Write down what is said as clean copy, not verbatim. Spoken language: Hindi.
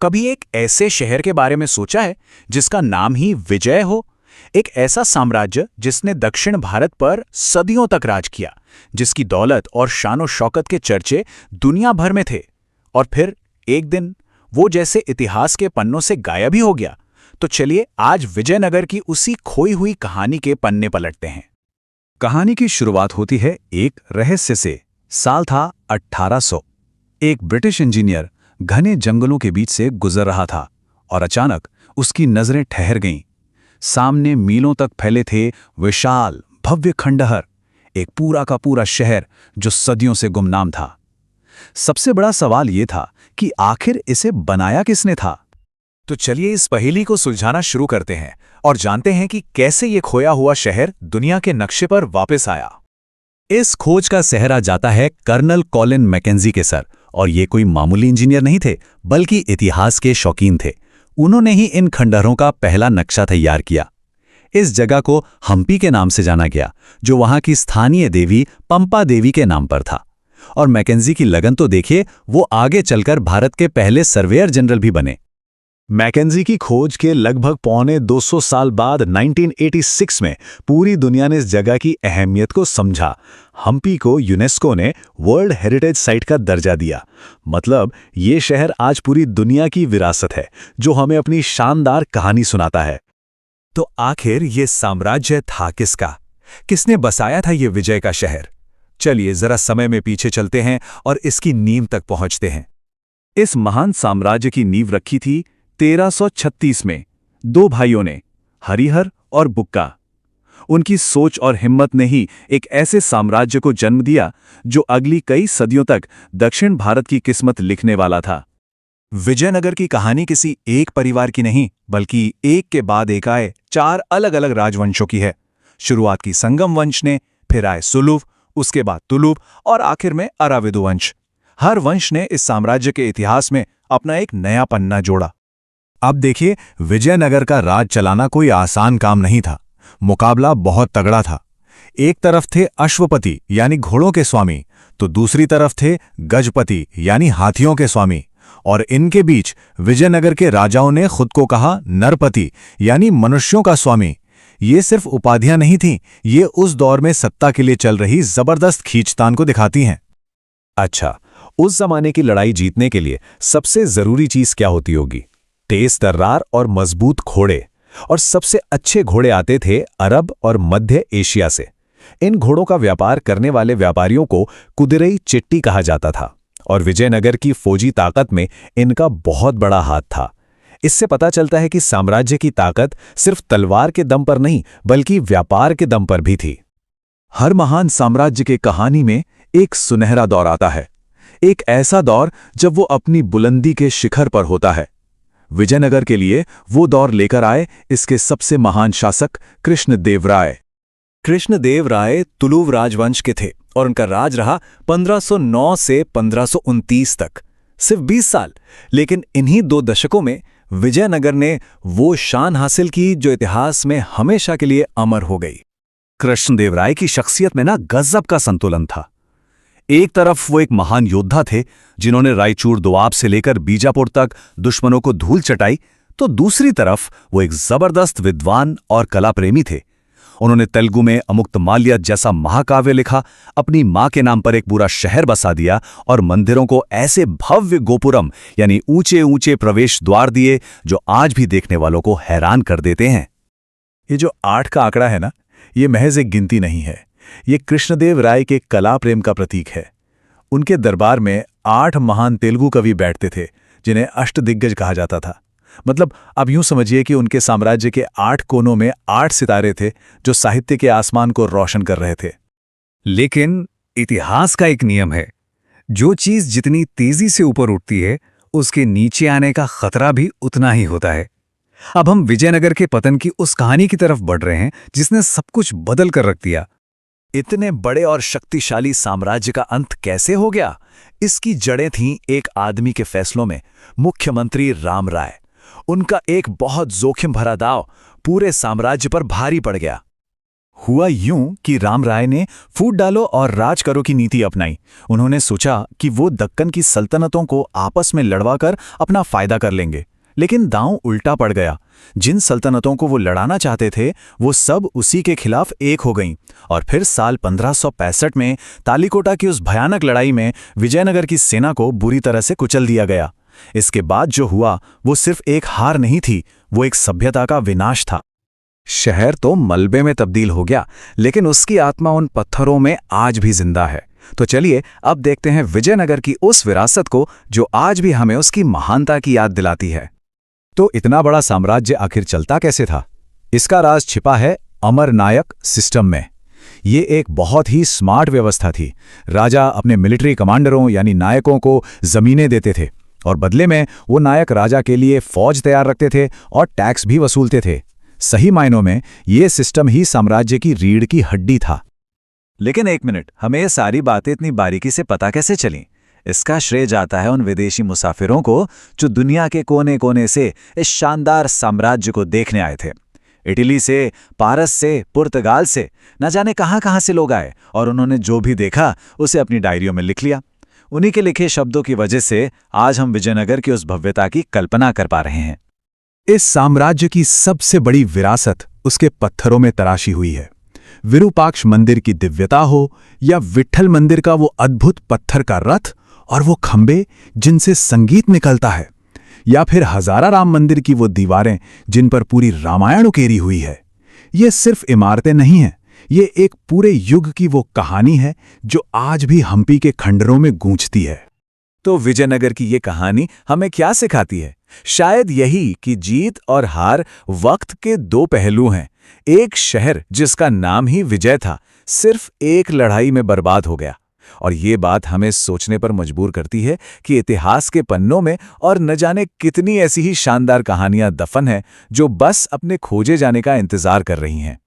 कभी एक ऐसे शहर के बारे में सोचा है जिसका नाम ही विजय हो? एक ऐसा साम्राज्य जिसने दक्षिण भारत पर सदियों तक राज किया, जिसकी दौलत और शानो शौकत के चर्चे दुनिया भर में थे, और फिर एक दिन वो जैसे इतिहास के पन्नों से गायब ही हो गया। तो चलिए आज विजयनगर की उसी खोई हुई कहानी के पन्ने पलटते हैं। कहानी की शुरुआत होती है एक रहस्य से। साल था 1800। एक ब्रिटिश इंजीनियर घने जंगलों के बीच से गुजर रहा था और अचानक उसकी नजरें ठहर गईं। सामने मीलों तक फैले थे विशाल भव्य खंडहर, एक पूरा का पूरा शहर जो सदियों से गुमनाम था। सबसे बड़ा सवाल यह था कि आखिर इसे बनाया किसने था। तो चलिए इस पहेली को सुलझाना शुरू करते हैं और जानते हैं कि कैसे ये खोया हुआ शहर दुनिया के नक्शे पर वापस आया। इस खोज का सेहरा जाता है कर्नल कॉलिन मैकेंजी के सर, और ये कोई मामूली इंजीनियर नहीं थे, बल्कि इतिहास के शौकीन थे। उन्होंने ही इन खंडहरों का पहला नक्शा तैयार किया। इस जगह को हम्पी के नाम से जाना गया, जो वहां की स्थानीय देवी पंपा देवी के नाम पर था। और मैकेंजी की लगन तो देखिए, वो आगे चलकर भारत के पहले सर्वेयर जनरल भी बने। मैकेंजी की खोज के लगभग 250 साल बाद 1986 में पूरी दुनिया ने इस जगह की अहमियत को समझा। हम्पी को यूनेस्को ने वर्ल्ड हेरिटेज साइट का दर्जा दिया। मतलब ये शहर आज पूरी दुनिया की विरासत है, जो हमें अपनी शानदार कहानी सुनाता है। तो आखिर ये साम्राज्य था किसका? किसने बसाया था ये विजय का शहर? चलिए जरा समय में पीछे चलते हैं और इसकी नींव तक पहुंचते हैं। इस महान साम्राज्य की नींव रखी थी 1336 में दो भाइयों ने, हरिहर और बुक्का। उनकी सोच और हिम्मत ने ही एक ऐसे साम्राज्य को जन्म दिया जो अगली कई सदियों तक दक्षिण भारत की किस्मत लिखने वाला था। विजयनगर की कहानी किसी एक परिवार की नहीं, बल्कि एक के बाद एक आए 4 अलग-अलग राजवंशों की है। शुरुआत की संगम वंश ने, फिर आए सुलुव, उसके बाद तुलुव और आखिर में अराविदु वंश। हर वंश ने इस साम्राज्य के इतिहास में अपना एक नया पन्ना जोड़ा। अब देखिए, विजयनगर का राज चलाना कोई आसान काम नहीं था। मुकाबला बहुत तगड़ा था। एक तरफ थे अश्वपति यानी घोड़ों के स्वामी, तो दूसरी तरफ थे गजपति यानी हाथियों के स्वामी। और इनके बीच विजयनगर के राजाओं ने खुद को कहा नरपति यानी मनुष्यों का स्वामी। ये सिर्फ उपाधियां नहीं थीं, ये उस दौर में सत्ता के लिए चल रही जबरदस्त खींचतान को दिखाती हैं। अच्छा, उस जमाने की लड़ाई जीतने के लिए सबसे जरूरी चीज क्या होती होगी? तेज तर्रार और मजबूत घोड़े। और सबसे अच्छे घोड़े आते थे अरब और मध्य एशिया से। इन घोड़ों का व्यापार करने वाले व्यापारियों को कुदिरई चिट्टी कहा जाता था, और विजयनगर की फौजी ताकत में इनका बहुत बड़ा हाथ था। इससे पता चलता है कि साम्राज्य की ताकत सिर्फ तलवार के दम पर नहीं, बल्कि व्यापार के दम पर भी थी। हर महान साम्राज्य के कहानी में एक सुनहरा दौर आता है, एक ऐसा दौर जब वो अपनी बुलंदी के शिखर पर होता है। विजयनगर के लिए वो दौर लेकर आए इसके सबसे महान शासक कृष्णदेवराय। कृष्णदेवराय तुलुव राजवंश के थे और उनका राज रहा 1509 से 1529 तक, सिर्फ 20 साल। लेकिन इन्हीं 2 दशकों में विजयनगर ने वो शान हासिल की जो इतिहास में हमेशा के लिए अमर हो गई। कृष्णदेवराय की शख्सियत में ना गजब का संतुलन था। एक तरफ वो एक महान योद्धा थे जिन्होंने रायचूर दोआब से लेकर बीजापुर तक दुश्मनों को धूल चटाई, तो दूसरी तरफ वो एक जबरदस्त विद्वान और कला प्रेमी थे। उन्होंने तेलुगु में अमुक्तमाल्य जैसा महाकाव्य लिखा, अपनी मां के नाम पर एक पूरा शहर बसा दिया और मंदिरों को ऐसे भव्य गोपुरम यानी ऊंचे ऊंचे प्रवेश द्वार दिए जो आज भी देखने वालों को हैरान कर देते हैं। ये जो 8 का आंकड़ा है ना, ये महज एक गिनती नहीं है, ये कृष्णदेव राय के कला प्रेम का प्रतीक है। उनके दरबार में 8 महान तेलुगु कवि बैठते थे जिन्हें अष्टदिग्गज कहा जाता था। मतलब अब यूं समझिए कि उनके साम्राज्य के 8 कोनों में 8 सितारे थे जो साहित्य के आसमान को रोशन कर रहे थे। लेकिन इतिहास का एक नियम है, जो चीज जितनी तेजी से ऊपर उठती है उसके नीचे आने का खतरा भी उतना ही होता है। अब हम विजयनगर के पतन की उस कहानी की तरफ बढ़ रहे हैं जिसने सब कुछ बदल कर रख दिया। इतने बड़े और शक्तिशाली साम्राज्य का अंत कैसे हो गया? इसकी जड़ें थीं एक आदमी के फैसलों में, मुख्यमंत्री राम राय। उनका एक बहुत जोखिम भरा दांव पूरे साम्राज्य पर भारी पड़ गया। हुआ यूं कि राम राय ने फूट डालो और राज करो की नीति अपनाई। उन्होंने सोचा कि वो दक्कन की सल्तनतों को आपस में लड़वाकर अपना फायदा कर लेंगे, लेकिन दांव उल्टा पड़ गया। जिन सल्तनतों को वो लड़ाना चाहते थे वो सब उसी के खिलाफ एक हो गईं, और फिर साल 1565 में तालीकोटा की उस भयानक लड़ाई में विजयनगर की सेना को बुरी तरह से कुचल दिया गया। इसके बाद जो हुआ वो सिर्फ एक हार नहीं थी, वो एक सभ्यता का विनाश था। शहर तो मलबे में तब्दील हो गया, लेकिन उसकी आत्मा उन पत्थरों में आज भी जिंदा है। तो चलिए अब देखते हैं विजयनगर की उस विरासत को जो आज भी हमें उसकी महानता की याद दिलाती है। तो इतना बड़ा साम्राज्य आखिर चलता कैसे था? इसका राज छिपा है अमर नायक सिस्टम में। ये एक बहुत ही स्मार्ट व्यवस्था थी। राजा अपने मिलिट्री कमांडरों यानी नायकों को जमीनें देते थे, और बदले में वो नायक राजा के लिए फौज तैयार रखते थे और टैक्स भी वसूलते थे। सही मायनों में ये सिस्टम ही साम्राज्य की रीढ़ की हड्डी था। लेकिन एक मिनट, हमें ये सारी बातें इतनी बारीकी से पता कैसे चलीं? इसका श्रेय जाता है उन विदेशी मुसाफिरों को जो दुनिया के कोने कोने से इस शानदार साम्राज्य को देखने आए थे। इटली से, पारस से, पुर्तगाल से, न जाने कहां से लोग आए, और उन्होंने जो भी देखा उसे अपनी डायरियों में लिख लिया। उन्हीं के लिखे शब्दों की वजह से आज हम विजयनगर की उस भव्यता की कल्पना कर पा रहे हैं। इस साम्राज्य की सबसे बड़ी विरासत उसके पत्थरों में तराशी हुई है। विरूपाक्ष मंदिर की दिव्यता हो या विट्ठल मंदिर का वो अद्भुत पत्थर का रथ और वो खंबे जिनसे संगीत निकलता है, या फिर हजारा राम मंदिर की वो दीवारें जिन पर पूरी रामायण उकेरी हुई है, ये सिर्फ इमारतें नहीं हैं, ये एक पूरे युग की वो कहानी है जो आज भी हम्पी के खंडरों में गूंजती है। तो विजयनगर की ये कहानी हमें क्या सिखाती है? शायद यही कि जीत और हार वक्त के दो पहलू हैं। एक शहर जिसका नाम ही विजय था, सिर्फ एक लड़ाई में बर्बाद हो गया। और ये बात हमें सोचने पर मजबूर करती है कि इतिहास के पन्नों में और न जाने कितनी ऐसी ही शानदार कहानियां दफन हैं जो बस अपने खोजे जाने का इंतजार कर रही हैं।